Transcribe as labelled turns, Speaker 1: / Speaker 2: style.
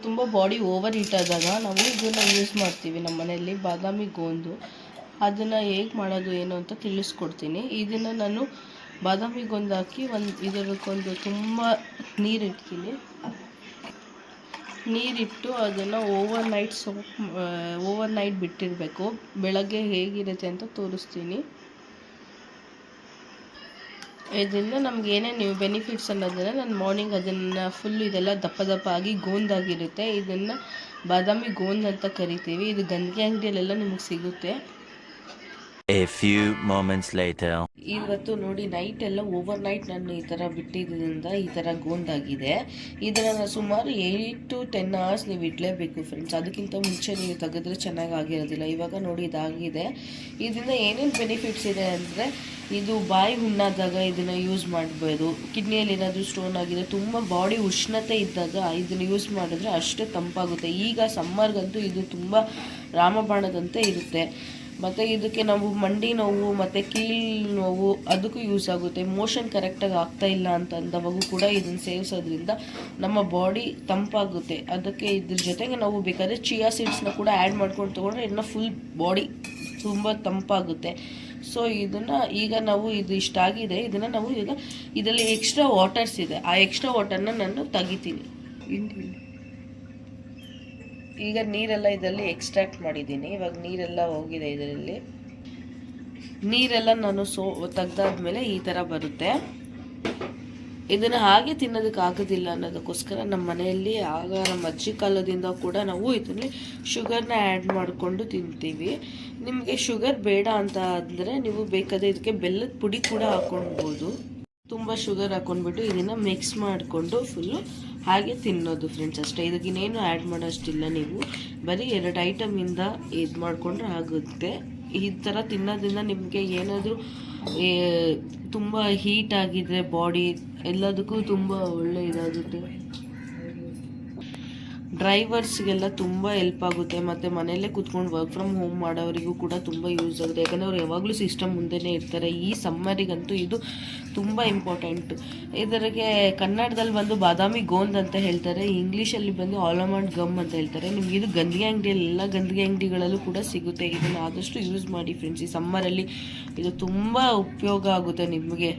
Speaker 1: ತುಂಬ body over heat ಆದಾಗ ನಾವು ಇದನ್ನು ಯೂಸ್ ಮಾಡ್ತೀವಿ ನಮ್ಮ ಮನೆಯಲ್ಲಿ, ಬಾದಾಮಿ ಗೋಂದು. ಅದನ್ನು ಹೇಗೆ ಮಾಡೋದು ಏನು ಅಂತ ತಿಳಿಸ್ಕೊಡ್ತೀನಿ. ಇದನ್ನು ನಾನು ಬಾದಾಮಿ ಗೋಂದು ಹಾಕಿ ಇದಕ್ಕೊಂದು ತುಂಬ ನೀರಿಡ್ತೀನಿ. ನೀರಿಟ್ಟು ಅದನ್ನು ಓವರ್ ನೈಟ್ ಬಿಟ್ಟಿರಬೇಕು. ಬೆಳಗ್ಗೆ ಹೇಗಿರುತ್ತೆ ಅಂತ ತೋರಿಸ್ತೀನಿ. ಇದರಿಂದ ನಮ್ಗೆ ಏನೇನು ಬೆನಿಫಿಟ್ಸ್ ಅನ್ನೋದನ್ನು ನಾನು ಮಾರ್ನಿಂಗ್ ಅದನ್ನು ಫುಲ್ ಇದೆಲ್ಲ ದಪ್ಪ ದಪ್ಪ ಆಗಿ ಗೋಂದಾಗಿರುತ್ತೆ. ಇದನ್ನು ಬಾದಾಮಿ ಗೋಂದ್ ಅಂತ ಕರಿತೀವಿ. ಇದು ಗಂಧಿಗೆ ಅಂಗಡಿಯಲ್ಲೆಲ್ಲ ನಿಮಗೆ ಸಿಗುತ್ತೆ.
Speaker 2: A few moments later.
Speaker 1: ಇವತ್ತು ನೋಡಿ ನೈಟ್ ಎಲ್ಲ ಓವರ್ ನೈಟ್ ನಾನು ಈ ಥರ ಬಿಟ್ಟಿದ್ದರಿಂದ ಈ ಥರ ಗೋಂದಾಗಿದೆ. ಇದನ್ನು ನಾನು ಸುಮಾರು 8 to 10 hours ನೀವು ಇಡಲೇಬೇಕು ಫ್ರೆಂಡ್ಸ್. ಅದಕ್ಕಿಂತ ಮುಂಚೆ ನೀವು ತೆಗೆದ್ರೆ ಚೆನ್ನಾಗಾಗಿರೋದಿಲ್ಲ. ಇವಾಗ ನೋಡಿ ಇದಾಗಿದೆ. ಇದರಿಂದ ಏನೇನು ಬೆನಿಫಿಟ್ಸ್ ಇದೆ ಅಂದರೆ, ಇದು ಬಾಯಿ ಹುಣ್ಣಾದಾಗ ಇದನ್ನು ಯೂಸ್ ಮಾಡ್ಬೋದು. ಕಿಡ್ನಿಯಲ್ಲಿ ಏನಾದರೂ ಸ್ಟೋನ್ ಆಗಿದೆ, ತುಂಬ ಬಾಡಿ ಉಷ್ಣತೆ ಇದ್ದಾಗ ಇದನ್ನು ಯೂಸ್ ಮಾಡಿದ್ರೆ ಅಷ್ಟೇ ತಂಪಾಗುತ್ತೆ. ಈಗ ಸಮ್ಮರ್ಗಂತೂ ಇದು ತುಂಬ ರಾಮಬಾಣದಂತೆ ಇರುತ್ತೆ. ಮತ್ತು ಇದಕ್ಕೆ ನಾವು ಮಂಡಿ ನೋವು ಮತ್ತು ಕೀಲು ನೋವು ಅದಕ್ಕೂ ಯೂಸ್ ಆಗುತ್ತೆ. ಮೋಷನ್ ಕರೆಕ್ಟಾಗಿ ಆಗ್ತಾಯಿಲ್ಲ ಅಂತಂದವಾಗೂ ಕೂಡ ಇದನ್ನು ಸೇವಿಸೋದ್ರಿಂದ ನಮ್ಮ ಬಾಡಿ ತಂಪಾಗುತ್ತೆ. ಅದಕ್ಕೆ ಇದ್ರ ಜೊತೆಗೆ ನಾವು ಬೇಕಾದರೆ ಚಿಯಾ ಸೀಡ್ಸ್ನ ಕೂಡ ಆ್ಯಡ್ ಮಾಡ್ಕೊಂಡು ತೊಗೊಂಡ್ರೆ ಇದನ್ನ ಫುಲ್ ಬಾಡಿ ತುಂಬ ತಂಪಾಗುತ್ತೆ. ಸೊ ಇದನ್ನು ಈಗ ನಾವು ಇದು ಇಷ್ಟಾಗಿದೆ. ಇದನ್ನು ನಾವು ಈಗ ಇದರಲ್ಲಿ ಎಕ್ಸ್ಟ್ರಾ ವಾಟರ್ಸ್ ಇದೆ. ಆ ಎಕ್ಸ್ಟ್ರಾ ವಾಟರ್ನ ನಾನು ತೆಗಿತೀನಿ. ಈಗ ನೀರೆಲ್ಲ ಇದರಲ್ಲಿ ಎಕ್ಸ್ಟ್ರಾಕ್ಟ್ ಮಾಡಿದ್ದೀನಿ. ಇವಾಗ ನೀರೆಲ್ಲ ಹೋಗಿದೆ. ಇದರಲ್ಲಿ ನೀರೆಲ್ಲ ನಾನು ತೆಗ್ದಾದ್ಮೇಲೆ ಈ ಥರ ಬರುತ್ತೆ. ಇದನ್ನು ಹಾಗೆ ತಿನ್ನೋದಕ್ಕೆ ಆಗೋದಿಲ್ಲ ಅನ್ನೋದಕ್ಕೋಸ್ಕರ ನಮ್ಮ ಮನೆಯಲ್ಲಿ ಆಗ ನಮ್ಮ ಅಜ್ಜಿ ಕಾಲದಿಂದ ಕೂಡ ನಾವು ಇದರಲ್ಲಿ ಶುಗರ್ನ ಆ್ಯಡ್ ಮಾಡಿಕೊಂಡು ತಿಂತೀವಿ. ನಿಮಗೆ ಶುಗರ್ ಬೇಡ ಅಂತ ಅಂದರೆ ನೀವು ಬೇಕಾದರೆ ಇದಕ್ಕೆ ಬೆಲ್ಲದ ಪುಡಿ ಕೂಡ ಹಾಕ್ಕೊಳ್ಬೋದು. ತುಂಬ ಶುಗರ್ ಹಾಕ್ಕೊಂಡ್ಬಿಟ್ಟು ಇದನ್ನು ಮಿಕ್ಸ್ ಮಾಡಿಕೊಂಡು ಫುಲ್ಲು ಹಾಗೆ ತಿನ್ನೋದು ಫ್ರೆಂಡ್ಸ್, ಅಷ್ಟೇ. ಇದಕ್ಕಿನ್ನೇನು ಆ್ಯಡ್ ಮಾಡೋಷ್ಟಿಲ್ಲ. ನೀವು ಬರೀ 2 ಐಟಮಿಂದ ಇದು ಮಾಡಿಕೊಂಡ್ರೆ ಆಗುತ್ತೆ. ಈ ಥರ ತಿನ್ನೋದ್ರಿಂದ ನಿಮಗೆ ಏನಾದರೂ ತುಂಬ ಹೀಟ್ ಆಗಿದ್ರೆ ಬಾಡಿ ಎಲ್ಲದಕ್ಕೂ ತುಂಬ ಒಳ್ಳೆ ಇದಾಗುತ್ತೆ. ಡ್ರೈವರ್ಸ್ಗೆಲ್ಲ ತುಂಬ ಹೆಲ್ಪ್ ಆಗುತ್ತೆ. ಮತ್ತು ಮನೆಯಲ್ಲೇ ಕೂತ್ಕೊಂಡು ವರ್ಕ್ ಫ್ರಮ್ ಹೋಮ್ ಮಾಡೋರಿಗೂ ಕೂಡ ತುಂಬ ಯೂಸ್ ಆಗುತ್ತೆ. ಯಾಕಂದರೆ ಅವ್ರು ಯಾವಾಗಲೂ ಸಿಸ್ಟಮ್ ಮುಂದೆನೇ ಇರ್ತಾರೆ. ಈ ಸಮ್ಮರಿಗಂತೂ ಇದು ತುಂಬ ಇಂಪಾರ್ಟೆಂಟು. ಇದರಿಗೆ ಕನ್ನಡದಲ್ಲಿ ಬಂದು ಬಾದಾಮಿ ಗೋಂದ್ ಅಂತ ಹೇಳ್ತಾರೆ, ಇಂಗ್ಲೀಷಲ್ಲಿ ಬಂದು ಆಲ್ಮಂಡ್ ಗಮ್ ಅಂತ ಹೇಳ್ತಾರೆ. ನಿಮ್ಗೆ ಇದು ಗಂಧಿಗೆ ಅಂಗಡಿಯಲ್ಲಿ ಎಲ್ಲ ಗಂಧಿಗೆ ಅಂಗಡಿಗಳಲ್ಲೂ ಕೂಡ ಸಿಗುತ್ತೆ. ಇದನ್ನು ಆದಷ್ಟು ಯೂಸ್ ಮಾಡಿ ಫ್ರೆಂಡ್ಸ್. ಈ ಸಮ್ಮರಲ್ಲಿ ಇದು ತುಂಬ ಉಪಯೋಗ ಆಗುತ್ತೆ ನಿಮಗೆ.